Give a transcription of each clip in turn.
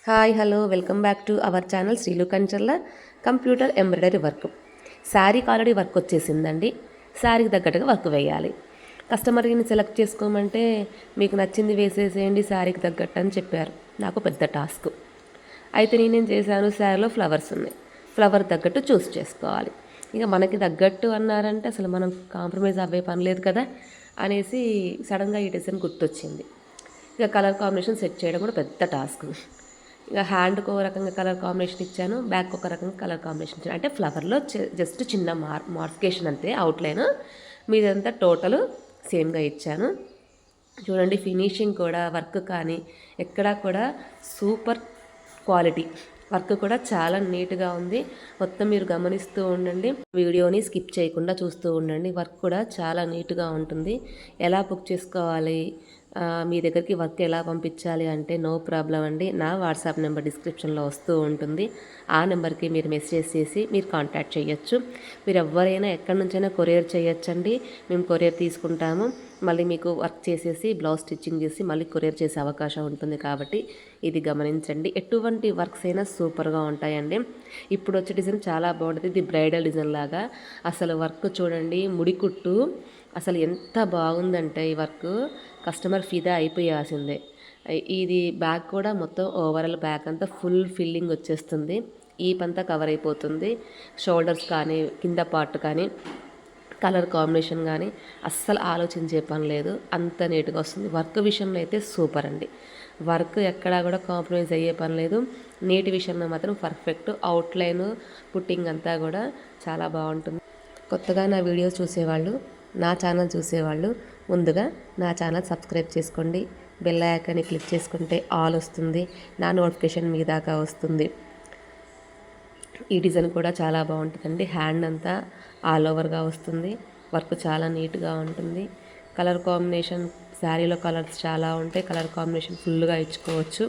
Hi hello welcome back to our channel Srilu Kancharla computer embroidery work. శారీకి already work వచ్చేసిందండి. శారీకి తగ్గట్టుగా వర్క్ వేయాలి. కస్టమర్ని సెలెక్ట్ చేసుకోమంటే మీకు నచ్చింది వేసేసేయండి శారీకి తగ్గట్టు అని చెప్పారు. నాకు పెద్ద టాస్క్. అయితే నేనేం చేశాను, శారీలో ఫ్లవర్స్ ఉన్నాయి, ఫ్లవర్ తగ్గట్టు చూస్ చేసుకోవాలి. ఇక మనకి తగ్గట్టు అన్నారంటే అసలు మనం కాంప్రమైజ్ అవ్వే పని లేదు కదా అనేసి సడన్గా ఈ డిజైన్ గుర్తొచ్చింది. ఇక కలర్ కాంబినేషన్ సెట్ చేయడం కూడా పెద్ద టాస్క్. ఇక హ్యాండ్కి ఒక రకంగా కలర్ కాంబినేషన్ ఇచ్చాను, బ్యాక్ ఒక రకంగా కలర్ కాంబినేషన్ ఇచ్చాను. అంటే ఫ్లవర్లో జస్ట్ చిన్న మార్ఫికేషన్ అంతే, అవుట్లైన్. మీదంతా టోటల్ సేమ్గా ఇచ్చాను. చూడండి, ఫినిషింగ్ కూడా వర్క్ కానీ ఎక్కడా కూడా సూపర్ క్వాలిటీ. వర్క్ కూడా చాలా నీట్గా ఉంది. మొత్తం మీరు గమనిస్తూ ఉండండి, వీడియోని స్కిప్ చేయకుండా చూస్తూ ఉండండి. వర్క్ కూడా చాలా నీట్గా ఉంటుంది. ఎలా బుక్ చేసుకోవాలి, మీ దగ్గరికి వర్క్ ఎలా పంపించాలి అంటే నో ప్రాబ్లం అండి. నా వాట్సాప్ నెంబర్ డిస్క్రిప్షన్లో వస్తూ ఉంటుంది. ఆ నెంబర్కి మీరు మెసేజ్ చేసి మీరు కాంటాక్ట్ చేయొచ్చు. మీరు ఎవరైనా ఎక్కడి నుంచైనా కొరియర్ చేయొచ్చండి. మేము కొరియర్ తీసుకుంటాము. మళ్ళీ మీకు వర్క్ చేసేసి బ్లౌజ్ స్టిచ్చింగ్ చేసి మళ్ళీ కొరియర్ చేసే అవకాశం ఉంటుంది. కాబట్టి ఇది గమనించండి. ఎటువంటి వర్క్స్ అయినా సూపర్గా ఉంటాయండి. ఇప్పుడు వచ్చే డిజైన్ చాలా బాగుంటుంది. ఇది బ్రైడల్ డిజైన్ లాగా. అసలు వర్క్ చూడండి, ముడికుట్టు అసలు ఎంత బాగుందంటే ఈ వర్క్ కస్టమర్ ఫిదా అయిపోయాల్సిందే. ఇది బ్యాక్ కూడా మొత్తం ఓవరాల్ బ్యాక్ అంతా ఫుల్ ఫిల్లింగ్ వచ్చేస్తుంది. ఈ పంతా కవర్ అయిపోతుంది. షోల్డర్స్ కానీ కింద పార్ట్ కానీ కలర్ కాంబినేషన్ కానీ అస్సలు ఆలోచించే పని లేదు, అంత నీట్గా వస్తుంది. వర్క్ విషయంలో అయితే సూపర్ అండి. వర్క్ ఎక్కడా కూడా కాంప్రమైజ్ అయ్యే పని లేదు. నీటి విషయంలో మాత్రం పర్ఫెక్ట్. అవుట్లైన్ పుట్టింగ్ అంతా కూడా చాలా బాగుంటుంది. కొత్తగా నా వీడియోస్ చూసేవాళ్ళు, నా ఛానల్ చూసేవాళ్ళు ముందుగా నా ఛానల్ సబ్స్క్రైబ్ చేసుకోండి. బెల్ ఐకాన్ని క్లిక్ చేసుకుంటే ఆల్ వస్తుంది, నా నోటిఫికేషన్ మీ దాకా వస్తుంది. ఈ డిజైన్ కూడా చాలా బాగుంటుందండి. హ్యాండ్ అంతా ఆల్ ఓవర్గా వస్తుంది. వర్క్ చాలా నీట్గా ఉంటుంది. కలర్ కాంబినేషన్, శారీలో కలర్స్ చాలా ఉంటాయి. కలర్ కాంబినేషన్ ఫుల్గా ఇచ్చుకోవచ్చు,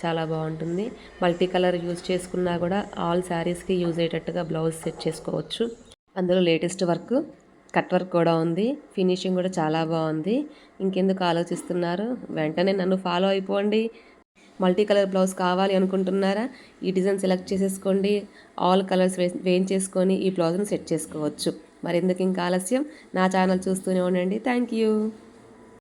చాలా బాగుంటుంది. మల్టీ కలర్ యూజ్ చేసుకున్నా కూడా ఆల్ శారీస్కి యూజ్ అయ్యేటట్టుగా బ్లౌజ్ సెట్ చేసుకోవచ్చు. అందులో లేటెస్ట్ వర్క్ కట్ వర్క్ కూడా ఉంది. ఫినిషింగ్ కూడా చాలా బాగుంది. ఇంకెందుకు ఆలోచిస్తున్నారు, వెంటనే నన్ను ఫాలో అయిపోండి. మల్టీ కలర్ బ్లౌజ్ కావాలి అనుకుంటున్నారా, ఈ డిజైన్ సెలెక్ట్ చేసేసుకోండి. ఆల్ కలర్స్ వేయించేసుకొని ఈ బ్లౌజ్ని సెట్ చేసుకోవచ్చు. మరి ఎందుకు ఇంకా ఆలస్యం, నా ఛానల్ చూస్తూనే ఉండండి. Thank you.